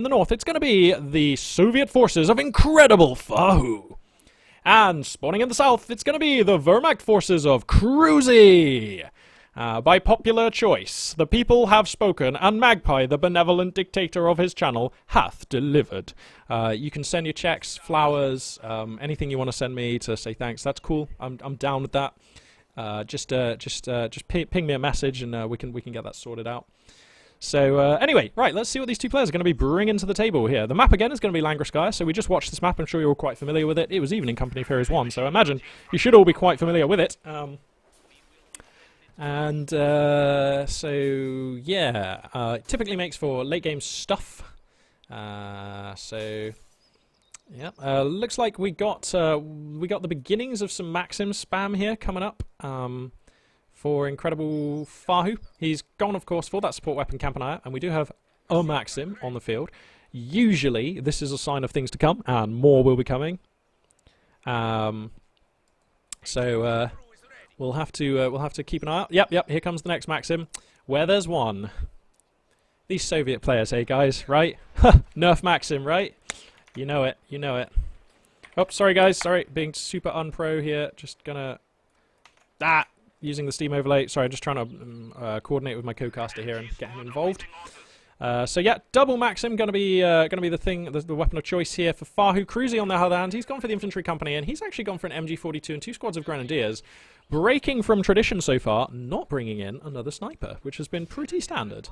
In the north, it's going to be the Soviet forces of incredible FaHu. And spawning in the south, it's going to be the Wehrmacht forces of cruzz. By popular choice, the people have spoken, and Magpie, the benevolent dictator of his channel, hath delivered. You can send your checks, flowers, anything you want to send me to say thanks. That's cool. I'm down with that. Just ping me a message, and we can get that sorted out. So anyway, right, let's see what these two players are going to be bringing to the table here. The map again is going to be Langreskaya, so we just watched this map. I'm sure you're all quite familiar with it. It was even in Company of Heroes 1, so I imagine you should all be quite familiar with it. So yeah, it typically makes for late game stuff. So yeah, looks like we got the beginnings of some Maxim spam here coming up. For incredible FaHu. He's gone, of course, for that support weapon Campanaya, and we do have a Maxim on the field. Usually, this is a sign of things to come, and more will be coming. So we'll have to keep an eye out. Yep, here comes the next Maxim. Where there's one. These Soviet players, hey guys, right? Nerf Maxim, right? You know it, you know it. Oh, sorry guys, sorry, being super unpro here. Just gonna using the Steam overlay. Sorry, just trying to coordinate with my co-caster here and get him involved. So yeah, double Maxim gonna be the weapon of choice here for FaHu. cruzz on the other hand, he's gone for the infantry company, and he's actually gone for an MG42 and 2 squads of grenadiers, breaking from tradition so far, not bringing in another sniper, which has been pretty standard.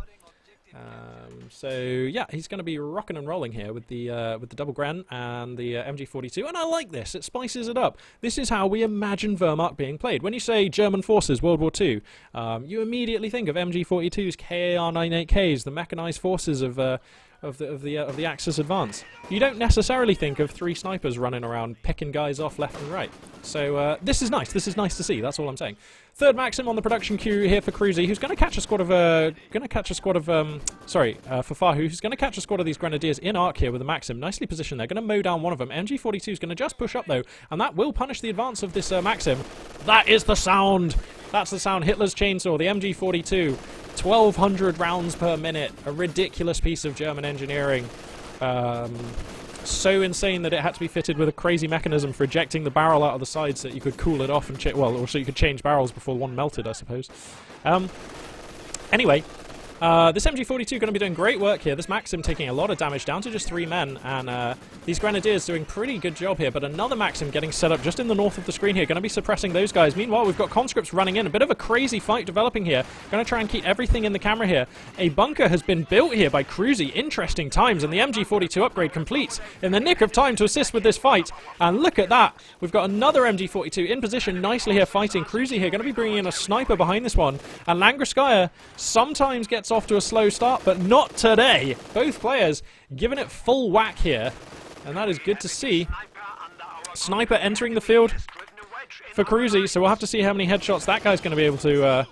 So yeah, he's going to be rocking and rolling here with the double Gren and the MG42, and I like this. It spices it up. This is how we imagine Wehrmacht being played. When you say German forces, World War II, you immediately think of MG42s, KAR-98Ks, the mechanized forces of the Axis advance. You don't necessarily think of 3 snipers running around picking guys off left and right. So this is nice. This is nice to see. That's all I'm saying. Third Maxim on the production queue here for cruzz, who's going to catch a squad of for FaHu, who's going to catch a squad of these grenadiers in arc here with a Maxim, nicely positioned. They're going to mow down one of them. MG42 is going to just push up though, and that will punish the advance of this Maxim. That is the sound. That's the sound. Hitler's chainsaw, the MG42. 1,200 rounds per minute. A ridiculous piece of German engineering. So insane that it had to be fitted with a crazy mechanism for ejecting the barrel out of the side so that you could cool it off and or so you could change barrels before one melted, I suppose. Anyway, this MG42 going to be doing great work here. This Maxim taking a lot of damage, down to just 3 men, and these Grenadiers doing pretty good job here, but another Maxim getting set up just in the north of the screen here, going to be suppressing those guys. Meanwhile, we've got conscripts running in, a bit of a crazy fight developing here. Going to try and keep everything in the camera here. A bunker has been built here by cruzz. Interesting times, and the MG42 upgrade completes in the nick of time to assist with this fight. And look at that. We've got another MG42 in position nicely here fighting. cruzz here going to be bringing in a sniper behind this one, and Langreskaya sometimes gets off to a slow start, but not today. Both players giving it full whack here, and that is good to see. Sniper entering the field for cruzz, so we'll have to see how many headshots that guy's going to be able to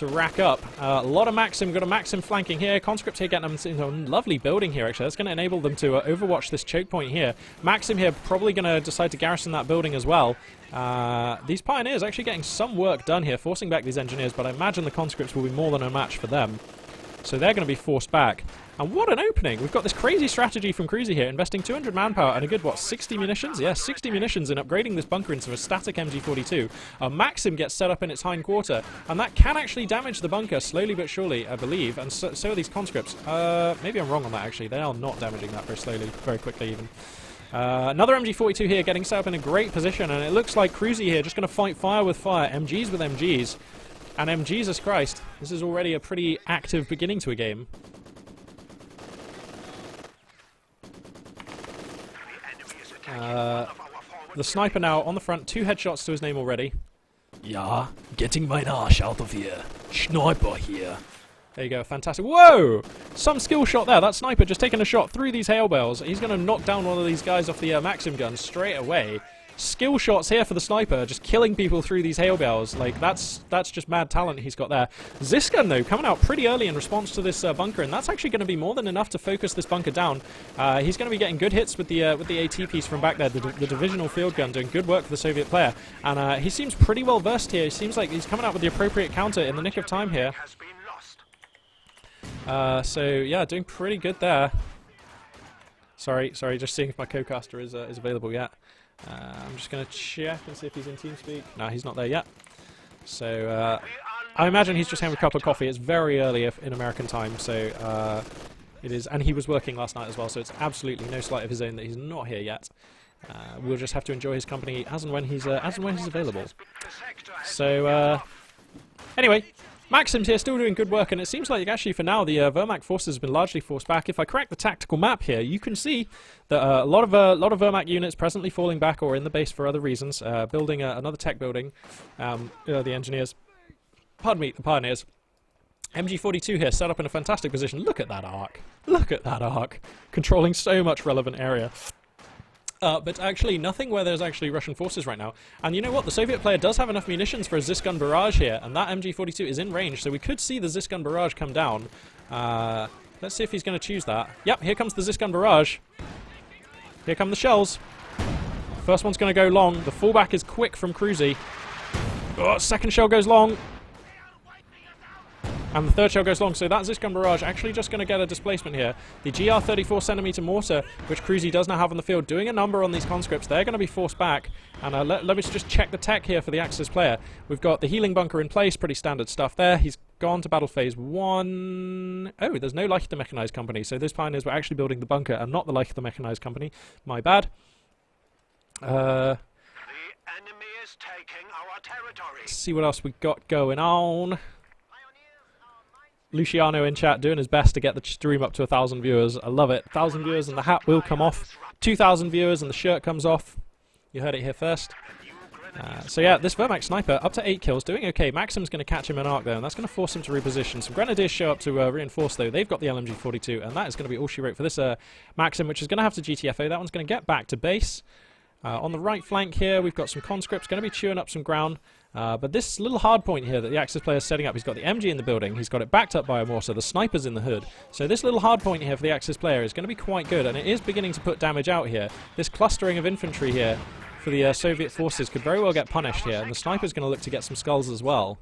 rack up. A lot of Maxim, got a Maxim flanking here. Conscript here getting them into a lovely building here, actually. That's going to enable them to overwatch this choke point here. Maxim here probably going to decide to garrison that building as well. These Pioneers actually getting some work done here, forcing back these Engineers, but I imagine the Conscripts will be more than a match for them. So they're going to be forced back. And what an opening! We've got this crazy strategy from cruzz here, investing 200 manpower and a good, 60 munitions? Yeah, 60 munitions in upgrading this bunker into a static MG42. A Maxim gets set up in its hind quarter, and that can actually damage the bunker slowly but surely, I believe, and so are these conscripts. Maybe I'm wrong on that, actually. They are not damaging that very quickly even. Another MG42 here getting set up in a great position, and it looks like cruzz here just going to fight fire with fire, MGs with MGs. And Jesus Christ, this is already a pretty active beginning to a game. The sniper now on the front, 2 headshots to his name already. Ja, getting mein Arsch out of here. Sniper here. There you go, fantastic. Whoa! Some skill shot there. That sniper just taking a shot through these hail bells. He's going to knock down one of these guys off the Maxim gun straight away. Skill shots here for the sniper, just killing people through these hail bells. Like, that's just mad talent he's got there. Ziskan, though, coming out pretty early in response to this bunker, and that's actually going to be more than enough to focus this bunker down. He's going to be getting good hits with the AT piece from back there, the divisional field gun, doing good work for the Soviet player. And he seems pretty well versed here. He seems like he's coming out with the appropriate counter in the nick of time here. So yeah, doing pretty good there. Sorry, just seeing if my co-caster is available yet. I'm just going to check and see if he's in TeamSpeak. No, he's not there yet. So I imagine he's just having a cup of coffee. It's very early in American time, so it is, and he was working last night as well, so it's absolutely no slight of his own that he's not here yet. We'll just have to enjoy his company as and when he's available. So anyway, Maxim's here, still doing good work, and it seems like actually for now the Wehrmacht forces have been largely forced back. If I correct the tactical map here, you can see that a lot of Wehrmacht units presently falling back or in the base for other reasons, building another tech building. The engineers, pardon me, the pioneers. MG42 here, set up in a fantastic position. Look at that arc. Look at that arc. Controlling so much relevant area. But actually, nothing where there's actually Russian forces right now. And you know what? The Soviet player does have enough munitions for a Zisgun barrage here, and that MG42 is in range, so we could see the Zisgun barrage come down. Let's see if he's going to choose that. Yep, here comes the Zisgun barrage. Here come the shells. First one's going to go long. The fallback is quick from cruzz. Oh, second shell goes long. And the third shell goes long, so that Zisgun barrage actually just going to get a displacement here. The GR 34cm mortar, which cruzz does now have on the field, doing a number on these conscripts. They're going to be forced back. And let me just check the tech here for the Axis player. We've got the healing bunker in place, pretty standard stuff there. He's gone to battle phase 1. Oh, there's no Leichter Mechanized Company, so those pioneers were actually building the bunker and not the Leichter Mechanized Company. My bad. The enemy is taking our territory. Let's see what else we got going on. Luciano in chat doing his best to get the stream up to 1,000 viewers. I love it. 1,000 viewers and the hat will come off. 2,000 viewers and the shirt comes off. You heard it here first. So yeah, this Wehrmacht sniper up to 8 kills, doing okay. Maxim's going to catch him in arc there, and that's going to force him to reposition. Some grenadiers show up to reinforce though. They've got the LMG-42, and that is going to be all she wrote for this Maxim, which is going to have to GTFO. That one's going to get back to base. On the right flank here, we've got some conscripts going to be chewing up some ground. But this little hard point here that the Axis player is setting up, he's got the MG in the building, he's got it backed up by a mortar, the sniper's in the hood. So this little hard point here for the Axis player is going to be quite good, and it is beginning to put damage out here. This clustering of infantry here for the Soviet forces could very well get punished here, and the sniper's going to look to get some skulls as well.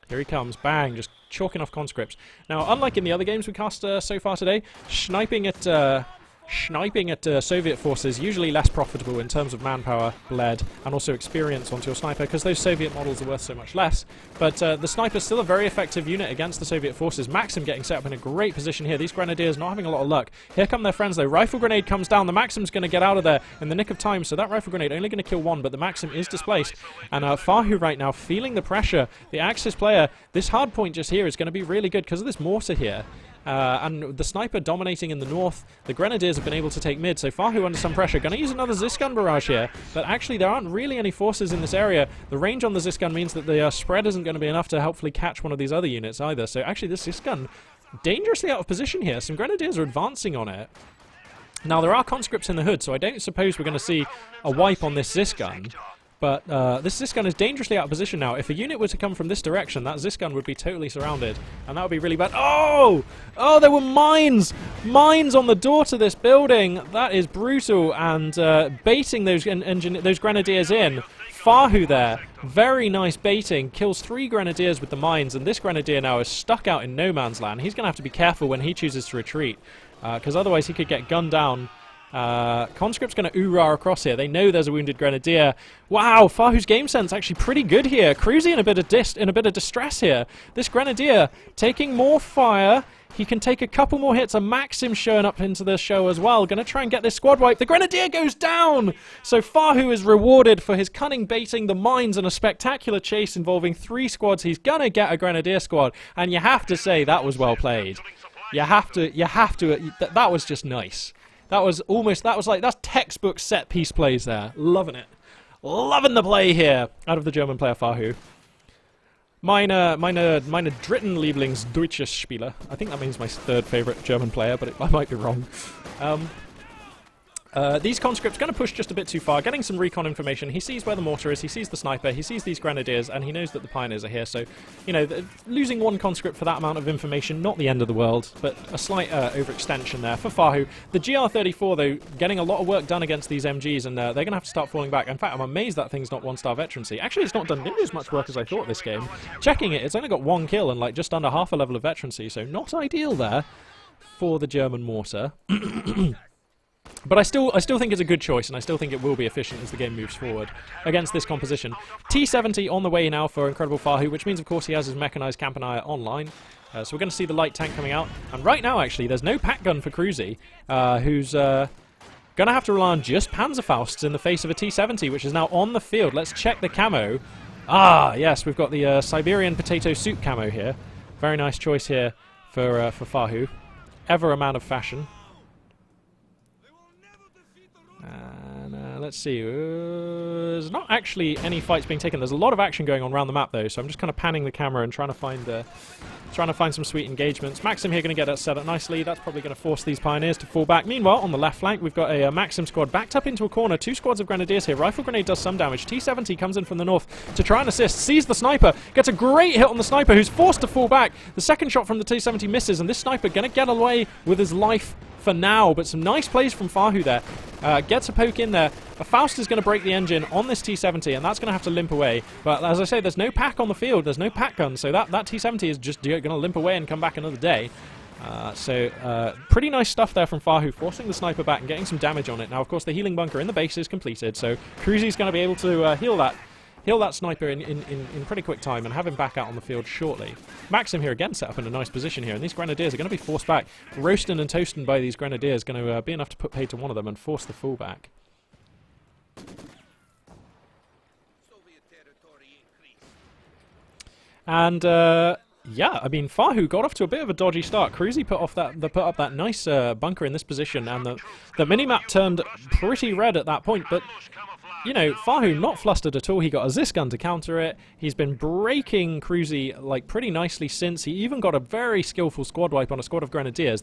Here he comes, bang, just chalking off conscripts. Now, unlike in the other games we cast so far today, sniping at Soviet forces usually less profitable in terms of manpower, lead, and also experience onto your sniper, because those Soviet models are worth so much less. But the sniper's still a very effective unit against the Soviet forces. Maxim getting set up in a great position here. These grenadiers not having a lot of luck. Here come their friends though. Rifle grenade comes down. The Maxim's going to get out of there in the nick of time, so that rifle grenade only going to kill one, but the Maxim is displaced. And FaHu right now feeling the pressure. The Axis player, this hard point just here is going to be really good because of this mortar here. And the sniper dominating in the north. The grenadiers have been able to take mid, so FaHu under some pressure. Going to use another Zisgun barrage here, but actually there aren't really any forces in this area. The range on the Zisgun means that the spread isn't going to be enough to helpfully catch one of these other units either. So actually this Zisgun dangerously out of position here. Some grenadiers are advancing on it. Now there are conscripts in the hood, so I don't suppose we're going to see a wipe on this Zisgun. But this Zisgun is dangerously out of position now. If a unit were to come from this direction, that Zisgun would be totally surrounded. And that would be really bad. Oh! Oh, there were mines! Mines on the door to this building! That is brutal. And baiting those grenadiers in. FaHu there. Very nice baiting. Kills 3 grenadiers with the mines. And this grenadier now is stuck out in no man's land. He's going to have to be careful when he chooses to retreat. Because otherwise he could get gunned down. Conscript's going to ooh-rah across here. They know there's a wounded grenadier. Wow, FaHu's game sense actually pretty good here. cruzz in a bit of distress here. This grenadier taking more fire. He can take a couple more hits. A Maxim showing up into the show as well. Going to try and get this squad wipe. The grenadier goes down! So FaHu is rewarded for his cunning baiting, the mines, and a spectacular chase involving 3 squads. He's going to get a grenadier squad. And you have to say that was well played. You have to, that was just nice. That's textbook set piece plays there. Loving it. Loving the play here out of the German player FaHu. Meine dritten Lieblingsdeutsches Spieler. I think that means my 3rd favourite German player, but I might be wrong. These conscripts going to push just a bit too far, getting some recon information. He sees where the mortar is, he sees the sniper, he sees these grenadiers, and he knows that the pioneers are here. So, you know, losing one conscript for that amount of information, not the end of the world, but a slight overextension there for FaHu. The GR34, though, getting a lot of work done against these MGs, and they're going to have to start falling back. In fact, I'm amazed that thing's not 1-star veterancy. Actually, it's not done nearly as much work as I thought this game. Checking it, it's only got 1 kill and like just under half a level of veterancy, so not ideal there for the German mortar. But I still think it's a good choice, and I still think it will be efficient as the game moves forward against this composition. T70 on the way now for Incredible FaHu, which means, of course, he has his mechanized Campanile online. So we're going to see the light tank coming out. And right now, actually, there's no pack gun for cruzz, who's going to have to rely on just Panzerfausts in the face of a T70, which is now on the field. Let's check the camo. Ah, yes, we've got the Siberian potato soup camo here. Very nice choice here for FaHu. Ever a man of fashion. And let's see, there's not actually any fights being taken. There's a lot of action going on around the map though, so I'm just kind of panning the camera and trying to find some sweet engagements. Maxim here going to get that set up nicely. That's probably going to force these pioneers to fall back. Meanwhile, on the left flank, we've got a Maxim squad backed up into a corner. 2 squads of grenadiers here. Rifle grenade does some damage. T70 comes in from the north to try and assist. Sees the sniper, gets a great hit on the sniper, who's forced to fall back. The second shot from the T70 misses, and this sniper going to get away with his life for now, but some nice plays from FaHu there. Gets a poke in there. A Faust is going to break the engine on this T70, and that's going to have to limp away. But as I say, there's no pack on the field. There's no pack gun, so that T70 is just going to limp away and come back another day. Pretty nice stuff there from FaHu, forcing the sniper back and getting some damage on it. Now, of course, the healing bunker in the base is completed, so cruzz going to be able to heal that sniper in pretty quick time and have him back out on the field shortly. Maxim here again set up in a nice position here, and these grenadiers are going to be forced back. Roasting and toasting by these grenadiers going to be enough to put paid to one of them and force the fall back. And yeah, I mean, FaHu got off to a bit of a dodgy start. cruzz put up that nice bunker in this position, and the minimap turned pretty red at that point, but you know, FaHu not flustered at all. He got a Zis gun to counter it. He's been breaking cruzz like pretty nicely since. He even got a very skillful squad wipe on a squad of grenadiers,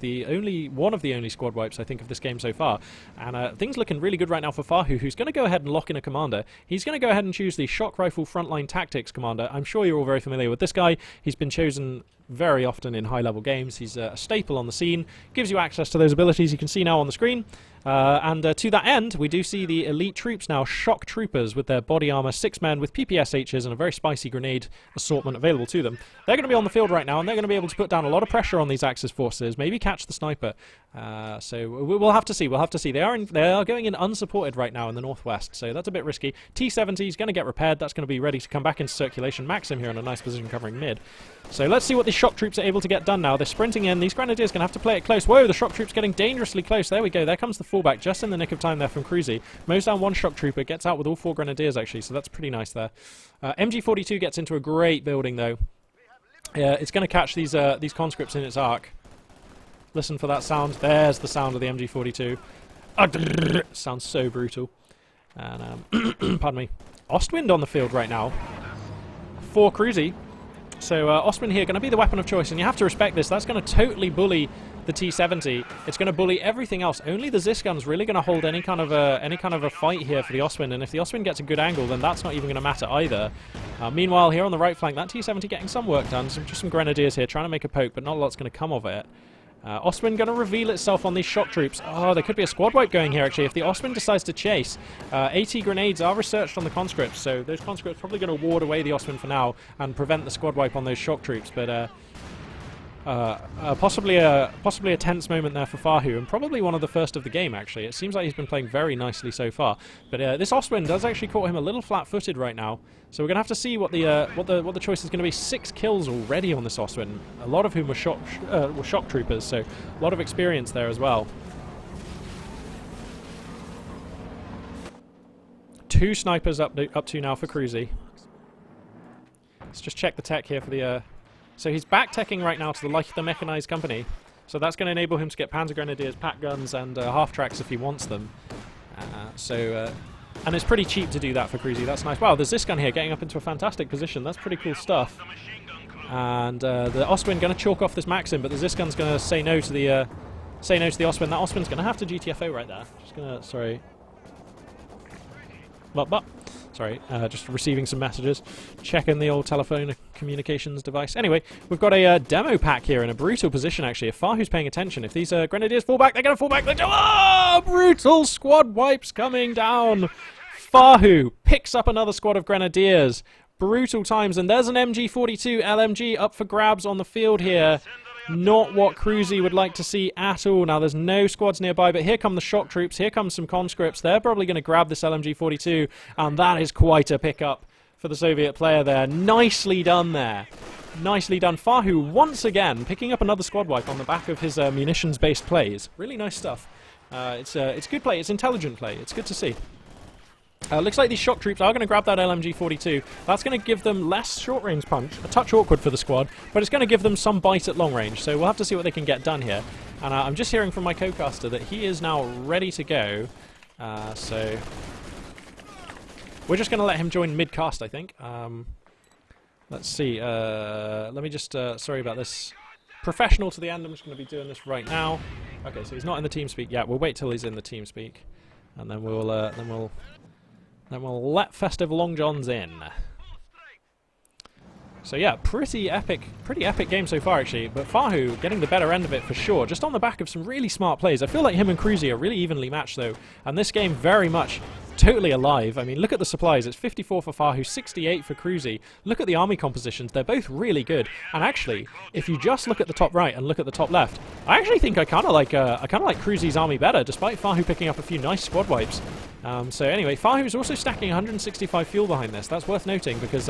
one of the only squad wipes I think of this game so far. And things looking really good right now for FaHu, who's going to go ahead and lock in a commander. He's going to go ahead and choose the shock rifle frontline tactics commander. I'm sure you're all very familiar with this guy. He's been chosen very often in high-level games. He's a staple on the scene, gives you access to those abilities you can see now on the screen. To that end, we do see the elite troops now, shock troopers with their body armor, 6 men with PPSHs and a very spicy grenade assortment available to them. They're going to be on the field right now, and they're going to be able to put down a lot of pressure on these Axis forces, maybe catch the sniper. So we'll have to see. We'll have to see. They are going in unsupported right now in the northwest, so that's a bit risky. T70 is going to get repaired. That's going to be ready to come back into circulation. Maxim here in a nice position covering mid. So let's see what these shock troops are able to get done now. They're sprinting in. These grenadiers are going to have to play it close. Whoa, the shock troops getting dangerously close. There we go. There comes the fallback just in the nick of time there from cruzz. Mows down one shock trooper, gets out with all 4 grenadiers actually, so that's pretty nice there. MG42 gets into a great building though. It's going to catch these conscripts in its arc. Listen for that sound. There's the sound of the MG42. Sounds so brutal. And pardon me. Ostwind on the field right now for cruzz. So Ostwind here going to be the weapon of choice, and you have to respect this. That's going to totally bully the T70. It's going to bully everything else. Only the Zis gun's really going to hold any kind of a fight here for the Ostwind, and if the Ostwind gets a good angle, then that's not even going to matter either. Meanwhile, here on the right flank, that T70 getting some work done. Just some grenadiers here trying to make a poke, but not a lot's going to come of it. Ostwind going to reveal itself on these shock troops. Oh, there could be a squad wipe going here, actually, if the Ostwind decides to chase. AT grenades are researched on the conscripts, so those conscripts probably going to ward away the Ostwind for now and prevent the squad wipe on those shock troops, but possibly a tense moment there for FaHu, and probably one of the first of the game, actually. It seems like he's been playing very nicely so far, but this Ostwind does actually caught him a little flat-footed right now, so we're going to have to see what the choice is going to be. 6 kills already on this Ostwind, a lot of whom were shock troopers, so a lot of experience there as well. 2 snipers up to now for cruzz. Let's just check the tech here for the... So he's back-teching right now to the Leichter Mechanized Company. So that's going to enable him to get Panzer Grenadiers, pack guns, and half-tracks if he wants them. And it's pretty cheap to do that for cruzz. That's nice. Wow, there's this gun here getting up into a fantastic position. That's pretty cool stuff. And the Ostwind going to chalk off this Maxim, but the Zis gun's going to say no to say no to the Osman. That Osman's going to have to GTFO right there. Just going to, sorry. Sorry, just receiving some messages. Checking the old telephone communications device. Anyway, we've got a demo pack here in a brutal position, actually. If FaHu's paying attention, if these Grenadiers fall back, they're going to fall back. Oh, brutal squad wipes coming down. FaHu picks up another squad of Grenadiers. Brutal times, and there's an MG42 LMG up for grabs on the field here. Not what cruzz would like to see at all. Now, there's no squads nearby, but here come the shock troops. Here come some conscripts. They're probably going to grab this LMG-42, and that is quite a pickup for the Soviet player there. Nicely done there. Nicely done. FaHu, once again, picking up another squad wipe on the back of his munitions-based plays. Really nice stuff. It's good play. It's intelligent play. It's good to see. Looks like these shock troops are going to grab that LMG-42. That's going to give them less short-range punch. A touch awkward for the squad, but it's going to give them some bite at long range. So we'll have to see what they can get done here. And I'm just hearing from my co-caster that he is now ready to go. So we're just going to let him join mid-cast, I think. Let's see. Let me just... sorry about this. Professional to the end. I'm just going to be doing this right now. Okay, so he's not in the TeamSpeak yet. We'll wait till he's in the TeamSpeak, and then we'll let Festive Long Johns in. So yeah, pretty epic game so far actually, but FaHu getting the better end of it for sure, just on the back of some really smart plays. I feel like him and cruzz are really evenly matched though, and this game very much totally alive. I mean, look at the supplies. It's 54 for FaHu, 68 for cruzz. Look at the army compositions. They're both really good. And actually, if you just look at the top right and look at the top left, I actually think I kind of like cruzz's army better, despite FaHu picking up a few nice squad wipes. So anyway, FaHu is also stacking 165 fuel behind this. That's worth noting because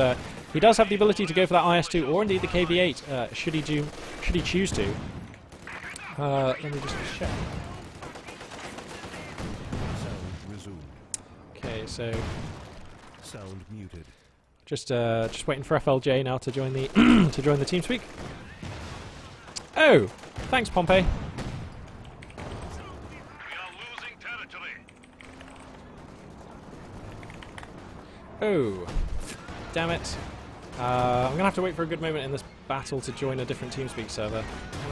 he does have the ability to go for that IS-2 or indeed the KV-8 should he choose to. Let me just check. Okay, so Sound muted. just waiting for FLJ now to join the to join the TeamSpeak. Oh, thanks Pompey. We are losing territory. Oh, damn it. I'm going to have to wait for a good moment in this battle to join a different TeamSpeak server.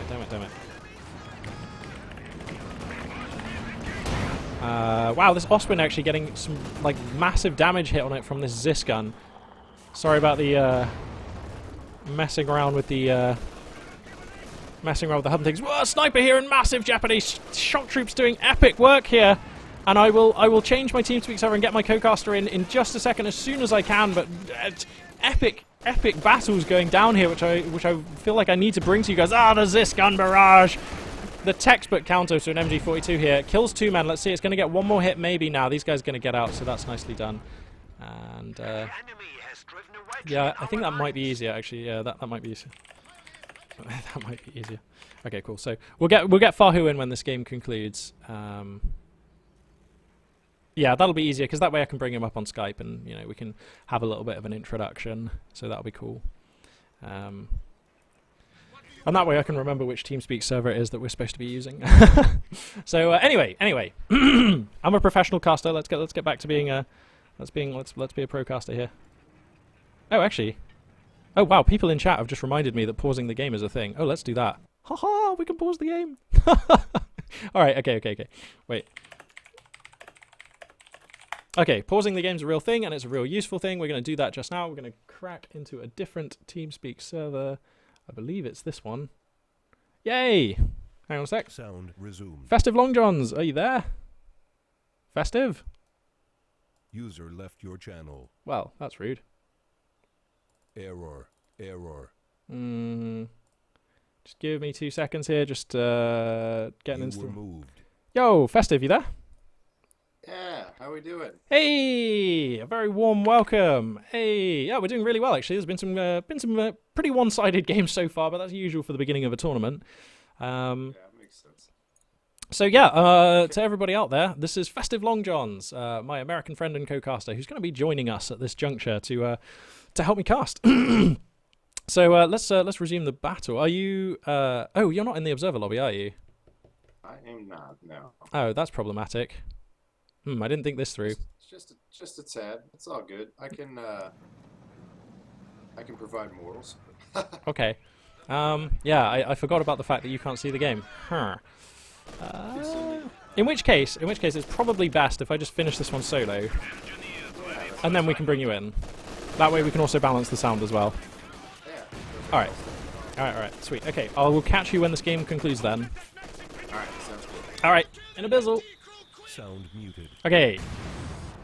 Damn it. Wow, this Osman actually getting some like massive damage hit on it from this Zis gun. Sorry about the messing around with the hunting things. Whoa, sniper here and massive Japanese shock troops doing epic work here. And I will change my TeamSpeak server and get my co-caster in just a second as soon as I can. But epic battles going down here, which I feel like I need to bring to you guys. Ah, the Zis gun barrage. The textbook counter to an MG42 here. Kills 2 men. Let's see, it's going to get one more hit maybe now. These guys are going to get out, so that's nicely done. And, yeah, I think that might be easier, actually. Yeah, that might be easier. That might be easier. Okay, cool. So we'll get FaHu in when this game concludes. Yeah, that'll be easier, because that way I can bring him up on Skype and, you know, we can have a little bit of an introduction. So that'll be cool. And that way I can remember which TeamSpeak server it is that we're supposed to be using. So anyway, I'm a professional caster. Let's get back to being let's be a pro caster here. Oh, actually, oh wow, people in chat have just reminded me that pausing the game is a thing. Oh, let's do that. Haha, we can pause the game. All right, okay. Wait. Okay, pausing the game's a real thing and it's a real useful thing. We're going to do that just now. We're going to crack into a different TeamSpeak server. I believe it's this one. Yay! Hang on a sec. Sound resumed. Festive Long Johns, are you there? Festive? User left your channel. Well, that's rude. Error. Just give me 2 seconds here. Just getting You into. were moved. Yo, Festive, you there? Yeah, how we doing? Hey, a very warm welcome. Hey, yeah, we're doing really well actually. There's been some pretty one-sided games so far, but that's usual for the beginning of a tournament. Yeah, makes sense. So yeah, to everybody out there, this is Festive Long Johns, my American friend and co-caster, who's going to be joining us at this juncture to help me cast. So let's resume the battle. Are you? Oh, you're not in the observer lobby, are you? I am not. No. Oh, that's problematic. I didn't think this through. Just a tad. It's all good. I can provide morals. Okay. Yeah, I forgot about the fact that you can't see the game. Huh. In which case, it's probably best if I just finish this one solo, and then we can bring you in. That way we can also balance the sound as well. Yeah. Alright, sweet. Okay, I will catch you when this game concludes then. Alright, sounds good. Alright, in a bizzle. Sound muted. Okay.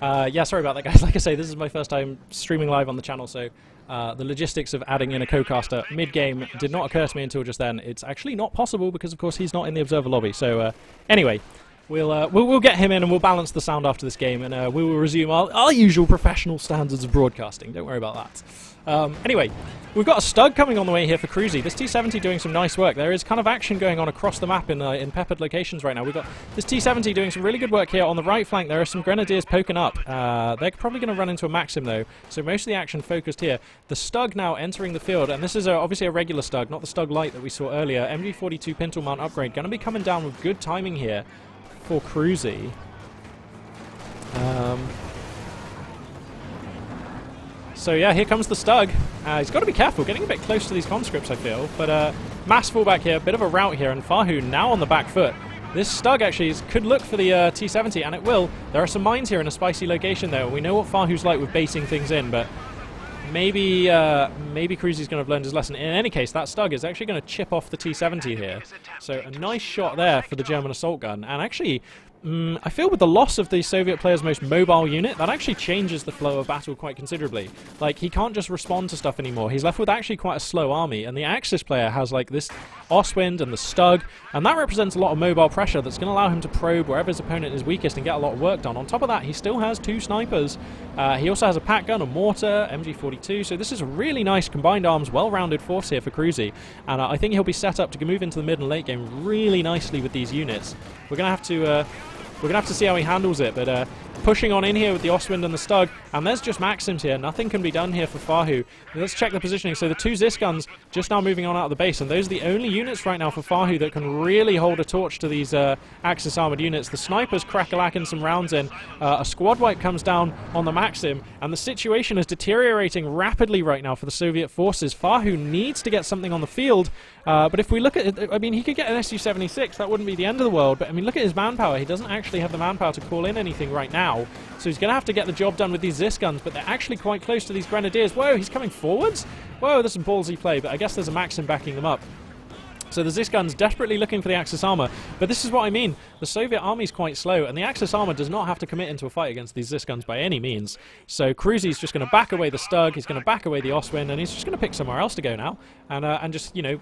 Yeah, sorry about that, guys. Like I say, this is my first time streaming live on the channel, so the logistics of adding in a co-caster mid-game did not occur to me until just then. It's actually not possible because, of course, he's not in the observer lobby. So, anyway, we'll get him in and we'll balance the sound after this game, and we will resume our usual professional standards of broadcasting. Don't worry about that. Anyway, we've got a Stug coming on the way here for cruzz. This T70 doing some nice work. There is kind of action going on across the map in peppered locations right now. We've got this T70 doing some really good work here on the right flank. There are some grenadiers poking up. They're probably going to run into a Maxim though, so most of the action focused here. The Stug now entering the field, and this is obviously a regular Stug, not the Stug Light that we saw earlier. MG42 Pintle Mount upgrade going to be coming down with good timing here for cruzz. So yeah, here comes the Stug. He's got to be careful, getting a bit close to these conscripts, I feel. But mass fallback here, bit of a rout here, and FaHu now on the back foot. This Stug actually could look for the T70, and it will. There are some mines here in a spicy location, though. We know what FaHu's like with basing things in, but maybe cruzz is going to have learned his lesson. In any case, that Stug is actually going to chip off the T70 here. So a nice shot there for the German assault gun, and actually, I feel with the loss of the Soviet player's most mobile unit, that actually changes the flow of battle quite considerably. Like, he can't just respond to stuff anymore. He's left with actually quite a slow army, and the Axis player has, like, this Ostwind and the Stug, and that represents a lot of mobile pressure that's going to allow him to probe wherever his opponent is weakest and get a lot of work done. On top of that, he still has 2 snipers. He also has a pack gun, a mortar, MG42, so this is a really nice combined arms, well-rounded force here for cruzz, and I think he'll be set up to move into the mid and late game really nicely with these units. We're going to have to see how he handles it, but pushing on in here with the Ostwind and the Stug, and there's just Maxims here. Nothing can be done here for FaHu. Let's check the positioning. So the 2 Zis guns just now moving on out of the base, and those are the only units right now for FaHu that can really hold a torch to these Axis armored units. The snipers crack-a-lacking some rounds in. A squad wipe comes down on the Maxim, and the situation is deteriorating rapidly right now for the Soviet forces. FaHu needs to get something on the field, but if we look at it, I mean, he could get an Su-76. That wouldn't be the end of the world, but I mean, look at his manpower. He doesn't actually have the manpower to call in anything right now. So he's going to have to get the job done with these Zis guns, but they're actually quite close to these grenadiers. Whoa, he's coming forwards? Whoa, there's some ballsy play, but I guess there's a Maxim backing them up. So the Zis guns desperately looking for the Axis armor, but this is what I mean. The Soviet army's quite slow, and the Axis armor does not have to commit into a fight against these Zis guns by any means. So cruzz is just going to back away the Stug, he's going to back away the Ostwind, and he's just going to pick somewhere else to go now, and just you know,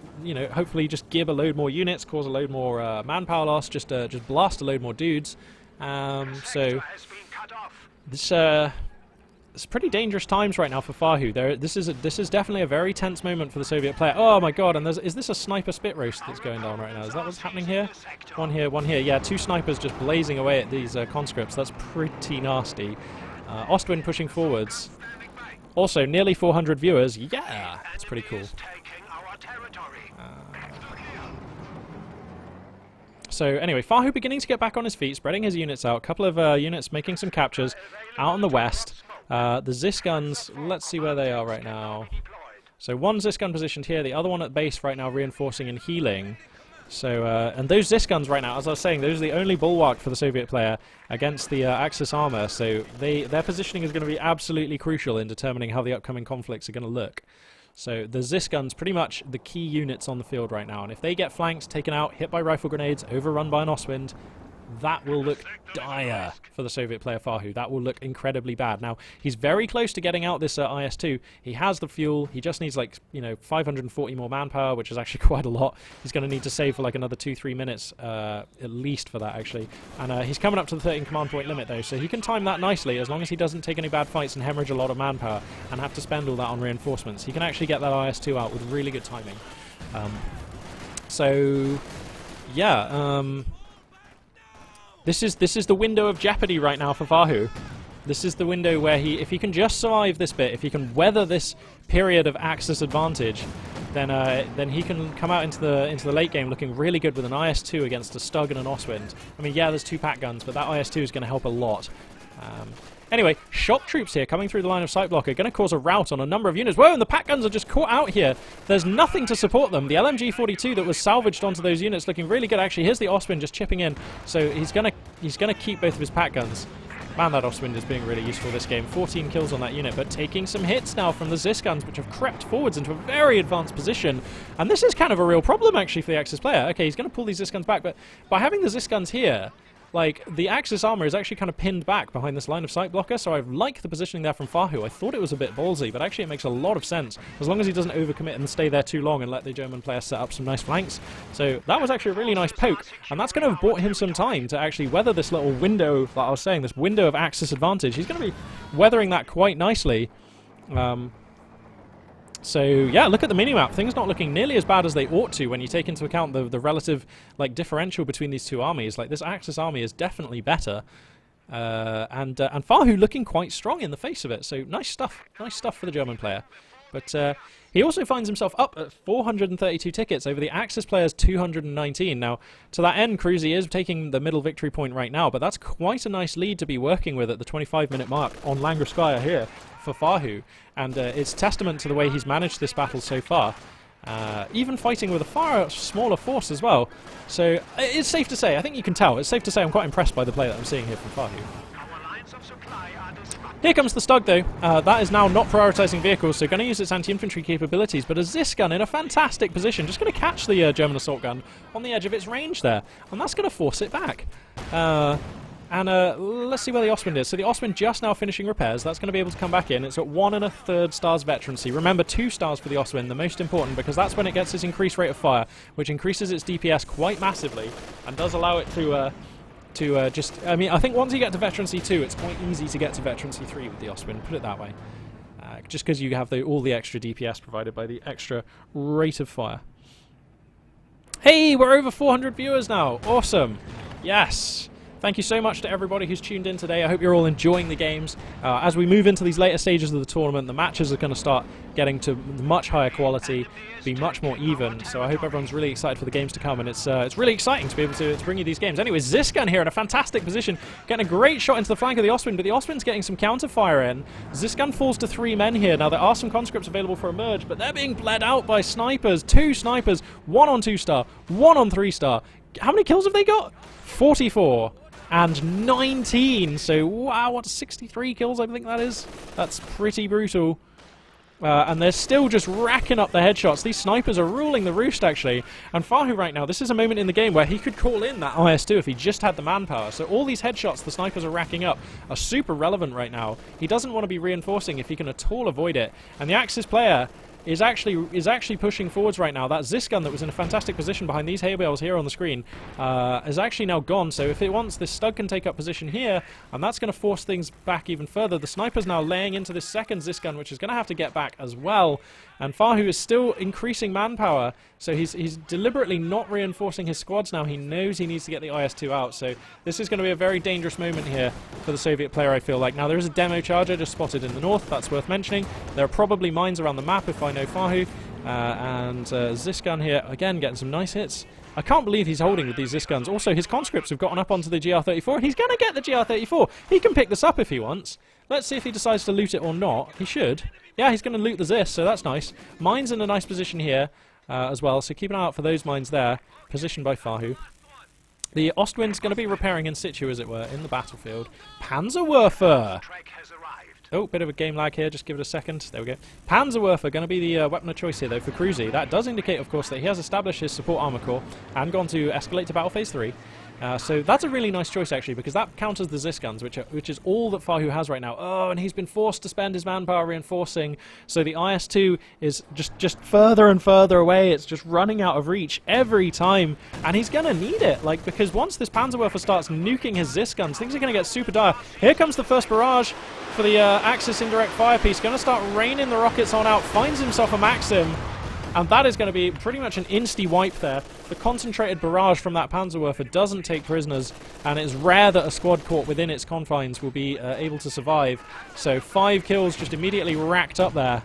hopefully just give a load more units, cause a load more manpower loss, just blast a load more dudes. So this it's pretty dangerous times right now for FaHu. This is definitely a very tense moment for the Soviet player. Oh my god! And is this a sniper spit roast that's going on right now? Is that what's happening here? One here. Yeah, 2 snipers just blazing away at these conscripts. That's pretty nasty. Ostwind pushing forwards. Also, nearly 400 viewers. Yeah, that's pretty cool. So anyway, FaHu beginning to get back on his feet, spreading his units out. A couple of units making some captures out in the west. The Zis guns, let's see where they are right now. So one Zis gun positioned here, the other one at base right now reinforcing and healing. So, and those Zis guns right now, as I was saying, those are the only bulwark for the Soviet player against the Axis armor. So their positioning is going to be absolutely crucial in determining how the upcoming conflicts are going to look. So the Zis guns pretty much the key units on the field right now, and if they get flanked, taken out, hit by rifle grenades, overrun by an Ostwind, that will look dire for the Soviet player FaHu. That will look incredibly bad. Now, he's very close to getting out this IS-2. He has the fuel. He just needs, like, 540 more manpower, which is actually quite a lot. He's going to need to save for, like, another 2-3 minutes, at least for that, actually. And he's coming up to the 13 command point limit, though, so he can time that nicely as long as he doesn't take any bad fights and hemorrhage a lot of manpower and have to spend all that on reinforcements. He can actually get that IS-2 out with really good timing. So, yeah, This is the window of jeopardy right now for FaHu. This is the window where if he can just survive this bit, if he can weather this period of Axis advantage, then he can come out into the late game looking really good with an IS-2 against a Stug and an Ostwind. I mean, yeah, there's 2 pack guns, but that IS-2 is going to help a lot. Anyway, shock troops here coming through the line of sight block are going to cause a rout on a number of units. Whoa, and the pack guns are just caught out here. There's nothing to support them. The LMG-42 that was salvaged onto those units looking really good. Actually, here's the Ostwind just chipping in. So he's gonna keep both of his pack guns. Man, that Ostwind is being really useful this game. 14 kills on that unit, but taking some hits now from the Zis guns, which have crept forwards into a very advanced position. And this is kind of a real problem, actually, for the Axis player. Okay, he's going to pull these Zis guns back, but by having the Zis guns here, like, the Axis armor is actually kind of pinned back behind this line of sight blocker, so I like the positioning there from FaHu. I thought it was a bit ballsy, but actually it makes a lot of sense, as long as he doesn't overcommit and stay there too long and let the German player set up some nice flanks. So that was actually a really nice poke, and that's going to have bought him some time to actually weather this little window, like I was saying, this window of Axis advantage. He's going to be weathering that quite nicely. So yeah, look at the minimap. Things not looking nearly as bad as they ought to when you take into account the relative like differential between these two armies. Like this Axis army is definitely better, and FaHu looking quite strong in the face of it. So nice stuff for the German player. But he also finds himself up at 432 tickets over the Axis player's 219. Now, to that end, cruzz is taking the middle victory point right now, but that's quite a nice lead to be working with at the 25-minute mark on Langreskaya here for FaHu, and it's testament to the way he's managed this battle so far, even fighting with a far smaller force as well. So it's safe to say, I think you can tell, it's safe to say I'm quite impressed by the play that I'm seeing here from FaHu. Here comes the Stug though. That is now not prioritising vehicles, so going to use its anti-infantry capabilities, but a Zis gun in a fantastic position, just going to catch the German assault gun on the edge of its range there, and that's going to force it back. Let's see where the Ostwind is. So the Ostwind just now finishing repairs. That's going to be able to come back in. It's at 1 1/3 stars veterancy. Remember, 2 stars for the Ostwind, the most important, because that's when it gets its increased rate of fire, which increases its DPS quite massively and does allow it to I mean, I think once you get to veterancy 2, it's quite easy to get to veterancy 3 with the Ostwind, put it that way. Just because you have all the extra DPS provided by the extra rate of fire. Hey, we're over 400 viewers now. Awesome. Yes. Thank you so much to everybody who's tuned in today. I hope you're all enjoying the games. As we move into these later stages of the tournament, the matches are going to start getting to much higher quality, be much more even. So I hope everyone's really excited for the games to come, and it's really exciting to be able to bring you these games. Anyway, Ziskan here in a fantastic position, getting a great shot into the flank of the Ostwind, but the Ostwind's getting some counter fire in. Ziskan falls to 3 men here. Now there are some conscripts available for a merge, but they're being bled out by snipers. 2 snipers, 1 on 2-star, 1 on 3-star. How many kills have they got? 44. And 19, so wow, what, 63 kills I think that is? That's pretty brutal. And they're still just racking up the headshots. These snipers are ruling the roost, actually. And FaHu right now, this is a moment in the game where he could call in that IS-2 if he just had the manpower. So all these headshots the snipers are racking up are super relevant right now. He doesn't want to be reinforcing if he can at all avoid it. And the Axis player is actually pushing forwards right now. That Ziskan that was in a fantastic position behind these hay bales here on the screen is actually now gone. So if it wants, this Stug can take up position here, and that's going to force things back even further. The sniper's now laying into this second Ziskan, which is going to have to get back as well. And FaHu is still increasing manpower, so he's deliberately not reinforcing his squads now. He knows he needs to get the IS-2 out, so this is going to be a very dangerous moment here for the Soviet player, I feel like. Now, there is a demo charger just spotted in the north, that's worth mentioning. There are probably mines around the map if I know FaHu. And Ziskan here, again, getting some nice hits. I can't believe he's holding with these Zisguns. Also, his conscripts have gotten up onto the GR34, and he's going to get the GR34. He can pick this up if he wants. Let's see if he decides to loot it or not. He should. Yeah, he's going to loot the Zis, so that's nice. Mines in a nice position here as well, so keep an eye out for those mines there, positioned by FaHu. The Ostwind's going to be repairing in situ, as it were, in the battlefield. Panzerwerfer! Oh, bit of a game lag here, just give it a second. There we go. Panzerwerfer going to be the weapon of choice here, though, for cruzz. That does indicate, of course, that he has established his support armor core and gone to escalate to battle phase 3. So that's a really nice choice, actually, because that counters the Zisguns, which is all that FaHu has right now. Oh, and he's been forced to spend his manpower reinforcing, so the IS-2 is just further and further away. It's just running out of reach every time, and he's going to need it, like, because once this Panzerwerfer starts nuking his Zisguns, things are going to get super dire. Here comes the first barrage for the Axis indirect fire piece. Going to start raining the rockets on out, finds himself a Maxim, and that is going to be pretty much an insta-wipe there. The concentrated barrage from that Panzerwerfer doesn't take prisoners, and it's rare that a squad caught within its confines will be able to survive. So 5 kills just immediately racked up there.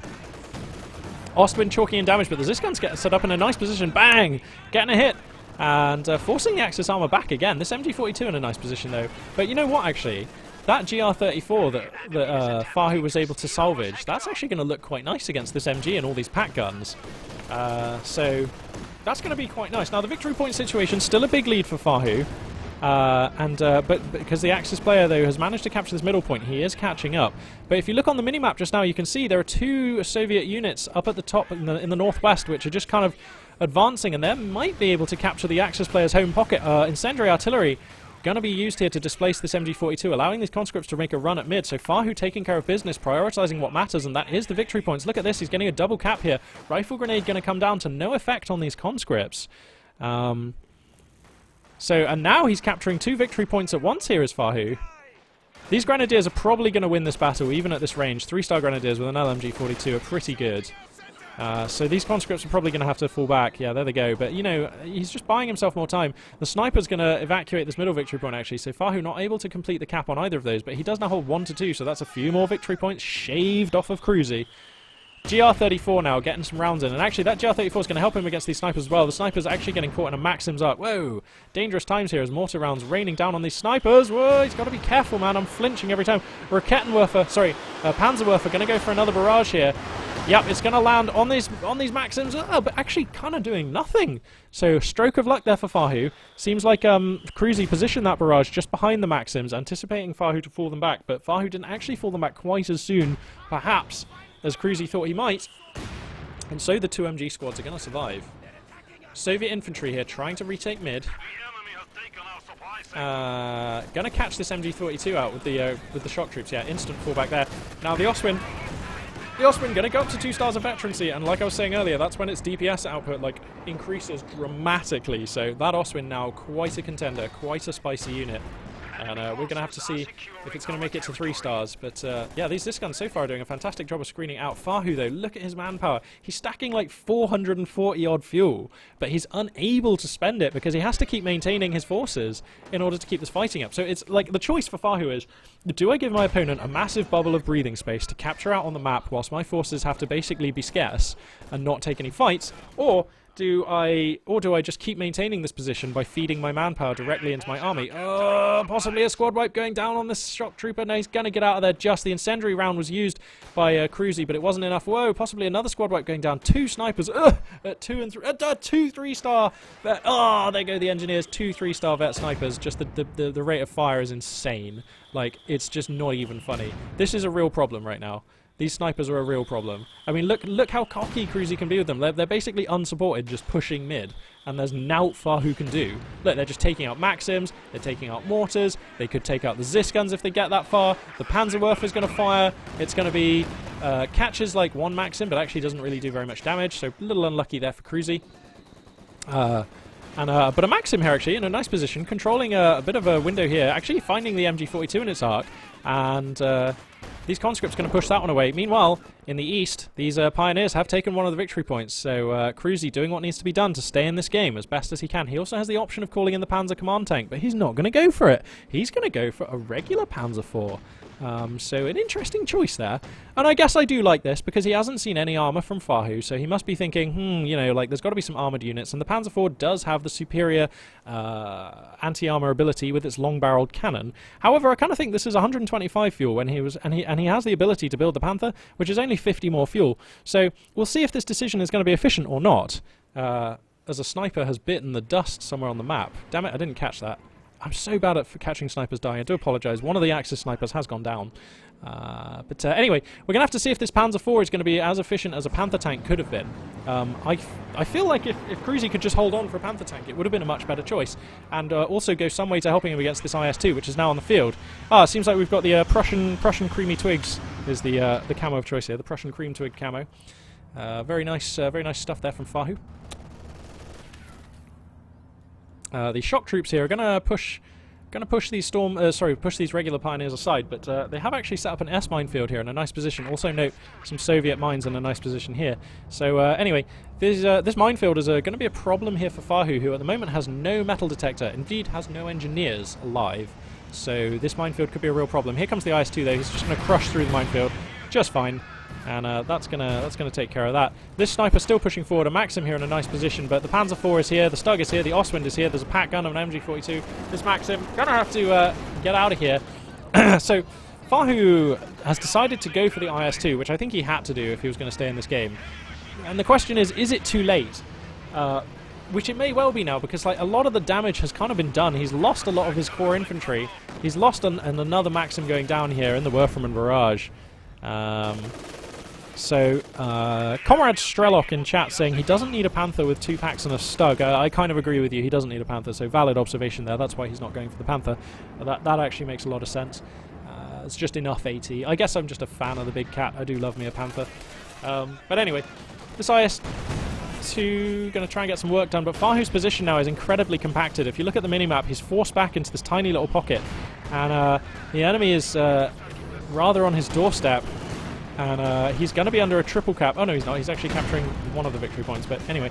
Ostwind chalking in damage, but the Zisguns get set up in a nice position. Bang! Getting a hit. And forcing the Axis armor back again. This MG42 in a nice position, though. But you know what, actually? that GR34 that FaHu was able to salvage, that's actually going to look quite nice against this MG and all these pack guns. So that's going to be quite nice. Now the victory point situation, still a big lead for FaHu. But because the Axis player, though, has managed to capture this middle point, he is catching up. But if you look on the minimap just now, you can see there are 2 Soviet units up at the top in the northwest, which are just kind of advancing, and they might be able to capture the Axis player's home pocket. Incendiary artillery going to be used here to displace this MG42, allowing these conscripts to make a run at mid. So FaHu taking care of business, prioritizing what matters, and that is the victory points. Look at this, he's getting a double cap here. Rifle grenade going to come down to no effect on these conscripts. And now he's capturing 2 victory points at once here as FaHu. These Grenadiers are probably going to win this battle, even at this range. 3-star Grenadiers with an LMG42 are pretty good. So these conscripts are probably going to have to fall back. Yeah, there they go. But, you know, he's just buying himself more time. The sniper's going to evacuate this middle victory point, actually. So FaHu not able to complete the cap on either of those. But he does now hold 1 to 2, so that's a few more victory points shaved off of cruzz. GR34 now getting some rounds in, and actually that GR34 is going to help him against these snipers as well. The sniper's actually getting caught in a Maxim's arc. Whoa! Dangerous times here as mortar rounds raining down on these snipers. Whoa! He's got to be careful, man. I'm flinching every time. Panzerwerfer going to go for another barrage here. Yep, it's going to land on these Maxims, but actually kind of doing nothing. So stroke of luck there for FaHu. Seems like cruzz positioned that barrage just behind the Maxims, anticipating FaHu to fall them back, but FaHu didn't actually fall them back quite as soon, perhaps, as cruzz thought he might. And so the 2 MG squads are going to survive. Soviet infantry here trying to retake mid. Going to catch this MG42 out with the shock troops. Yeah, instant fallback there. Now the Oswin going to go up to 2 stars of veterancy, and like I was saying earlier, that's when its DPS output increases dramatically. So that Oswin now quite a contender, quite a spicy unit. And we're going to have to see if it's going to make it to 3 stars. But yeah, these disc guns so far are doing a fantastic job of screening out. FaHu, though, look at his manpower. He's stacking like 440 odd fuel, but he's unable to spend it because he has to keep maintaining his forces in order to keep this fighting up. So it's like the choice for FaHu is, do I give my opponent a massive bubble of breathing space to capture out on the map whilst my forces have to basically be scarce and not take any fights, or do I just keep maintaining this position by feeding my manpower directly into my army? Possibly a squad wipe going down on this shock trooper. No, he's going to get out of there just. The incendiary round was used by cruzz, but it wasn't enough. Whoa, possibly another squad wipe going down. 2 snipers at 2 and 3. 2 3-star vet. Oh, there go the engineers. 2 3-star vet snipers. Just the rate of fire is insane. Like, it's just not even funny. This is a real problem right now. These snipers are a real problem. I mean, look how cocky cruzz can be with them. They're basically unsupported, just pushing mid, and there's naught FaHu can do. Look, they're just taking out Maxims, they're taking out mortars, they could take out the Zis guns if they get that far. The Panzerwerfer is going to fire. It's going to be catches like 1 Maxim, but actually doesn't really do very much damage, so a little unlucky there for cruzz. But a Maxim here actually in a nice position, controlling a bit of a window here, actually finding the MG42 in its arc, and these conscripts going to push that one away. Meanwhile, in the east, these pioneers have taken one of the victory points, so cruzz doing what needs to be done to stay in this game as best as he can. He also has the option of calling in the Panzer Command Tank, but he's not going to go for it. He's going to go for a regular Panzer IV. So an interesting choice there. And I guess I do like this because he hasn't seen any armor from FaHu, so he must be thinking, you know, like there's got to be some armored units, and the Panzer IV does have the superior anti-armor ability with its long-barreled cannon. However, I kind of think this is 125 fuel when he was, and he has the ability to build the Panther, which is only 50 more fuel. So we'll see if this decision is going to be efficient or not. As a sniper has bitten the dust somewhere on the map. Damn it, I didn't catch that. I'm so bad at catching snipers dying. I do apologise. One of the Axis snipers has gone down. But anyway, we're going to have to see if this Panzer IV is going to be as efficient as a Panther tank could have been. I feel like if cruzz could just hold on for a Panther tank, it would have been a much better choice. And also go some way to helping him against this IS-2, which is now on the field. It seems like we've got the Prussian Creamy Twigs is the camo of choice here. The Prussian Cream Twig camo. Very nice stuff there from FaHu. The shock troops here are going to push these push these regular pioneers aside, but they have actually set up an S minefield here in a nice position. Also note some Soviet mines in a nice position here. So anyway, this minefield is going to be a problem here for FaHu, who at the moment has no metal detector, indeed has no engineers alive. So this minefield could be a real problem. Here comes the IS-2 though. He's just going to crush through the minefield just fine. And that's gonna take care of that. This sniper's still pushing forward. A Maxim here in a nice position, but the Panzer IV is here, the Stug is here, the Ostwind is here. There's a pack gun of an MG42. This Maxim gonna have to get out of here. So FaHu has decided to go for the IS-2, which I think he had to do if he was going to stay in this game. And the question is it too late? Which it may well be now, because like a lot of the damage has kind of been done. He's lost a lot of his core infantry. He's lost another Maxim going down here in the Werfermann barrage. Comrade Strelok in chat saying he doesn't need a Panther with 2 packs and a Stug. I kind of agree with you. He doesn't need a Panther, so valid observation there. That's why he's not going for the Panther. That actually makes a lot of sense. It's just enough AT. I guess I'm just a fan of the big cat. I do love me a Panther. But anyway, this IS-2 going to try and get some work done, but FaHu's position now is incredibly compacted. If you look at the minimap, he's forced back into this tiny little pocket, and the enemy is rather on his doorstep, and he's going to be under a triple cap. Oh no, he's not. He's actually capturing one of the victory points, but anyway,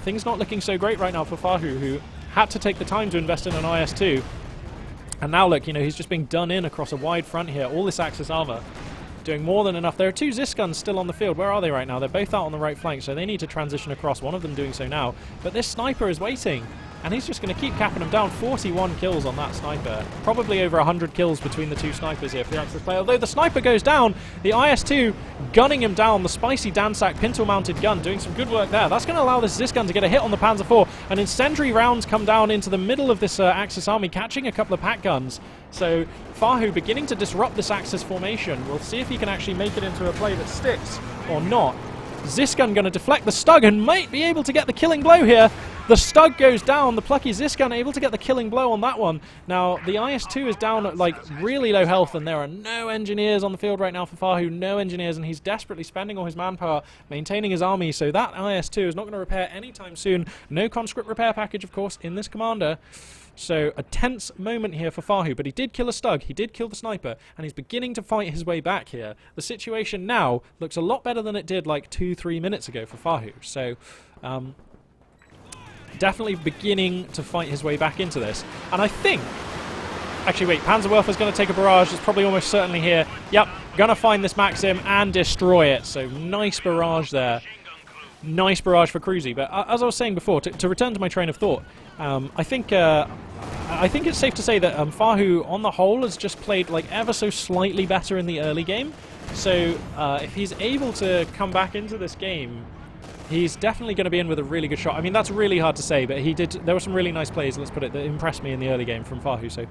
things not looking so great right now for FaHu, who had to take the time to invest in an IS-2, and now look, you know, he's just being done in across a wide front here. All this Axis armor doing more than enough. There are 2 Zis guns still on the field. Where are they right now? They're both out on the right flank, so they need to transition across. One of them doing so now. But this sniper is waiting, and he's just going to keep capping them down. 41 kills on that sniper. Probably over 100 kills between the 2 snipers here for the Axis player. Although the sniper goes down, the IS-2 gunning him down. The spicy Dansak pintle-mounted gun doing some good work there. That's going to allow this Zis gun to get a hit on the Panzer IV. And incendiary rounds come down into the middle of this Axis army, catching a couple of pack guns. So FaHu beginning to disrupt this Axis formation. We'll see if he can actually make it into a play that sticks or not. Zisgun going to deflect the Stug and might be able to get the killing blow here. The Stug goes down. The plucky Zisgun able to get the killing blow on that one. Now, the IS-2 is down at, like, really low health, and there are no engineers on the field right now for FaHu. No engineers, and he's desperately spending all his manpower, maintaining his army, so that IS-2 is not going to repair anytime soon. No conscript repair package, of course, in this commander. So a tense moment here for FaHu, but he did kill a Stug, he did kill the sniper, and he's beginning to fight his way back here. The situation now looks a lot better than it did like 2-3 minutes ago for FaHu. So definitely beginning to fight his way back into this. And I think... Actually, wait, Panzerwerfer's going to take a barrage. It's probably almost certainly here. Yep, going to find this Maxim and destroy it. So nice barrage there. Nice barrage for cruzz. But as I was saying before, to return to my train of thought, I think it's safe to say that FaHu, on the whole, has just played like ever so slightly better in the early game. So if he's able to come back into this game, he's definitely going to be in with a really good shot. I mean, that's really hard to say, but he did. There were some really nice plays, let's put it, that impressed me in the early game from FaHu. So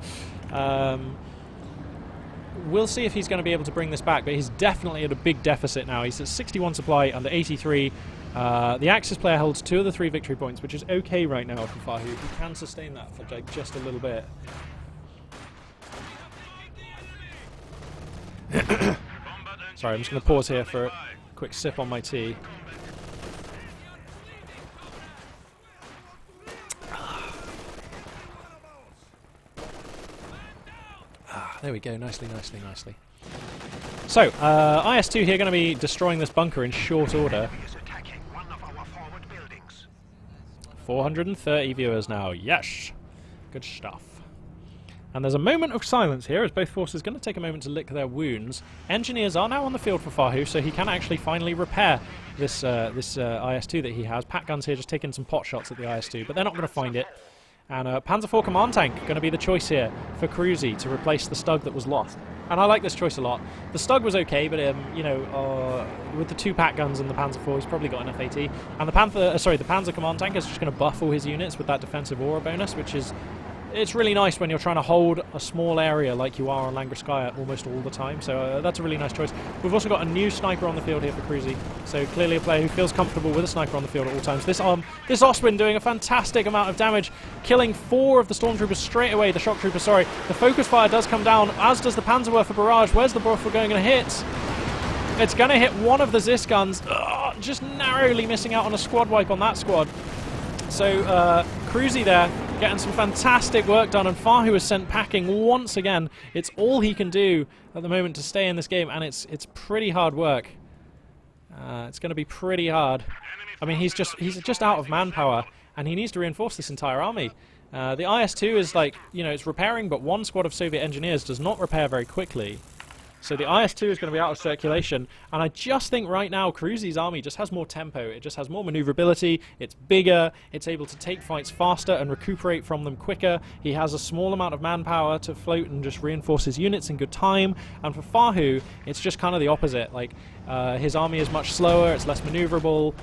we'll see if he's going to be able to bring this back, but he's definitely at a big deficit now. He's at 61 supply under 83. The Axis player holds 2 of the 3 victory points, which is okay right now for FaHu. He can sustain that for like just a little bit. Sorry, I'm just going to pause here for a quick sip on my tea. There we go, nicely, nicely, nicely. So, IS-2 here going to be destroying this bunker in short order. 430 viewers now, yes! Good stuff. And there's a moment of silence here as both forces are going to take a moment to lick their wounds. Engineers are now on the field for FaHu, so he can actually finally repair this IS-2 that he has. Pack guns here just taking some pot shots at the IS-2, but they're not going to find it. And Panzer IV Command Tank going to be the choice here for cruzz to replace the Stug that was lost. And I like this choice a lot. The Stug was okay, but you know, with the 2 pack guns and the Panzer IV, he's probably got enough AT. And the Panzer Command Tank is just going to buff all his units with that defensive aura bonus, which is... It's really nice when you're trying to hold a small area like you are on Langreskaya almost all the time, so that's a really nice choice. We've also got a new sniper on the field here for cruzz, so clearly a player who feels comfortable with a sniper on the field at all times. This Oswin doing a fantastic amount of damage, killing 4 of the Stormtroopers straight away, the Shock Troopers, sorry. The focus fire does come down, as does the Panzerwerfer barrage. Where's the Werfer going to hit? It's going to hit one of the Zis guns, just narrowly missing out on a squad wipe on that squad. So cruzz there, getting some fantastic work done, and FaHu is sent packing once again. It's all he can do at the moment to stay in this game, and it's pretty hard work. It's going to be pretty hard. I mean, he's just out of manpower, and he needs to reinforce this entire army. The IS-2 is like, you know, it's repairing, but 1 squad of Soviet engineers does not repair very quickly. So the IS-2 is going to be out of circulation, and I just think right now Cruzz's army just has more tempo, it just has more maneuverability, it's bigger, it's able to take fights faster and recuperate from them quicker. He has a small amount of manpower to float and just reinforce his units in good time, and for FaHu, it's just kind of the opposite. Like, his army is much slower, it's less maneuverable,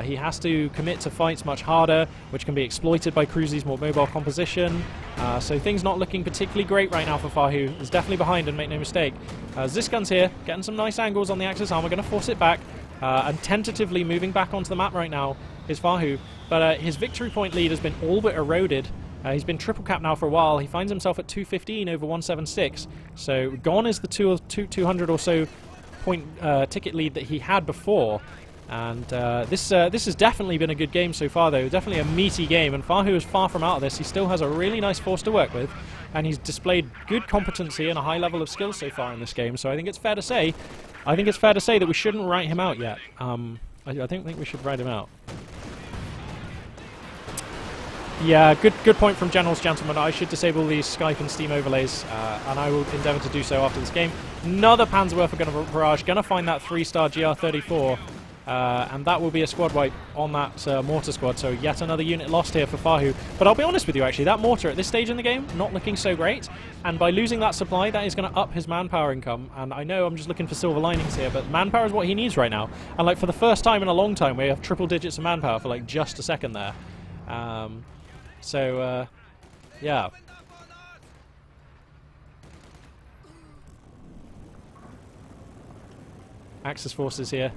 he has to commit to fights much harder, which can be exploited by Cruzz's more mobile composition. So things not looking particularly great right now for FaHu. He's definitely behind, and make no mistake. Ziskun's here, getting some nice angles on the Axis armor, going to force it back, and tentatively moving back onto the map right now is FaHu. But his victory point lead has been all but eroded. He's been triple capped now for a while. He finds himself at 215 over 176. So gone is the 200 or so point ticket lead that he had before. And this has definitely been a good game so far, though. Definitely a meaty game, and FaHu is far from out of this. He still has a really nice force to work with, and he's displayed good competency and a high level of skill so far in this game. So I think it's fair to say, that we shouldn't write him out yet. I don't think we should write him out. Yeah, good point from Generals, gentlemen. I should disable these Skype and Steam overlays, and I will endeavour to do so after this game. Another Panzerwerfer going to barrage, going to find that 3-star GR34. And that will be a squad wipe on that mortar squad, so yet another unit lost here for FaHu. But I'll be honest with you, actually, that mortar at this stage in the game, not looking so great, and by losing that supply, that is going to up his manpower income. And I know I'm just looking for silver linings here, but manpower is what he needs right now. And like for the first time in a long time, we have triple digits of manpower for like just a second there. Yeah. Axis forces here.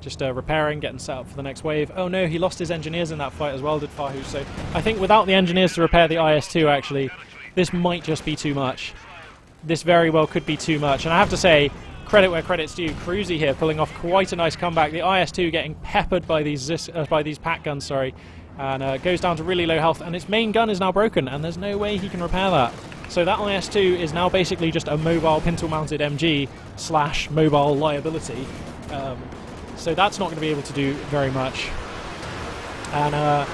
Just repairing, getting set up for the next wave. Oh no, he lost his engineers in that fight as well, did FaHu. So I think without the engineers to repair the IS-2, actually, this might just be too much. This very well could be too much. And I have to say, credit where credit's due. Cruzz here pulling off quite a nice comeback. The IS-2 getting peppered by these pack guns, sorry, and goes down to really low health. And its main gun is now broken, and there's no way he can repair that. So that IS-2 is now basically just a mobile pintle-mounted MG / mobile liability. So that's not going to be able to do very much. And a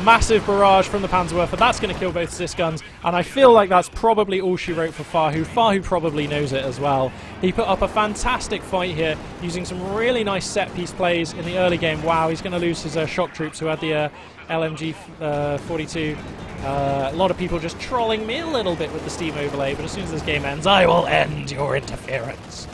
massive barrage from the Panzerwerfer. That's going to kill both Zisguns. And I feel like that's probably all she wrote for FaHu. FaHu probably knows it as well. He put up a fantastic fight here, using some really nice set-piece plays in the early game. Wow, he's going to lose his shock troops who had the LMG 42. A lot of people just trolling me a little bit with the Steam overlay, but as soon as this game ends, I will end your interference.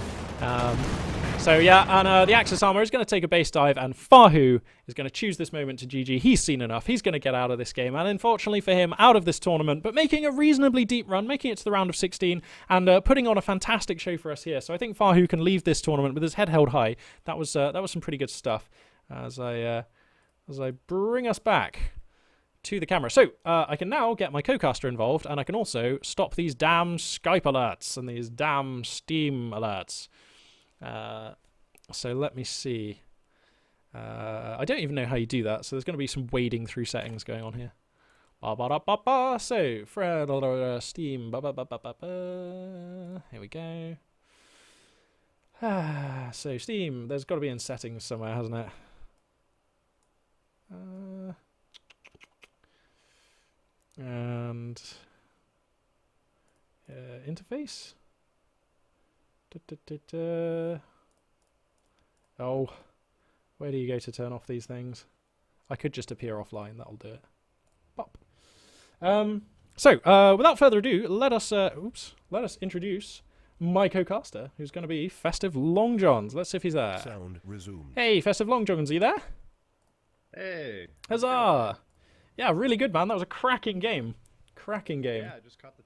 So yeah, and the Axis armor is going to take a base dive, and FaHu is going to choose this moment to GG. He's seen enough. He's going to get out of this game, and unfortunately for him, out of this tournament, but making a reasonably deep run, making it to the round of 16, and putting on a fantastic show for us here. So I think FaHu can leave this tournament with his head held high. That was some pretty good stuff. As I bring us back to the camera. So I can now get my co-caster involved, and I can also stop these damn Skype alerts and these damn Steam alerts. So let me see. I don't even know how you do that, so there's going to be some wading through settings going on here. So, Steam. Here we go. So, Steam, there's got to be in settings somewhere, hasn't it? And interface. Oh, where do you go to turn off these things? I could just appear offline. That'll do it. Pop. So, without further ado, let us introduce my co-caster, who's going to be Festive Long Johns. Let's see if he's there. Sound resumed. Hey, Festive Long Johns, are you there? Hey. Huzzah! Yeah, really good, man. That was a cracking game. Cracking game. Yeah, I just caught the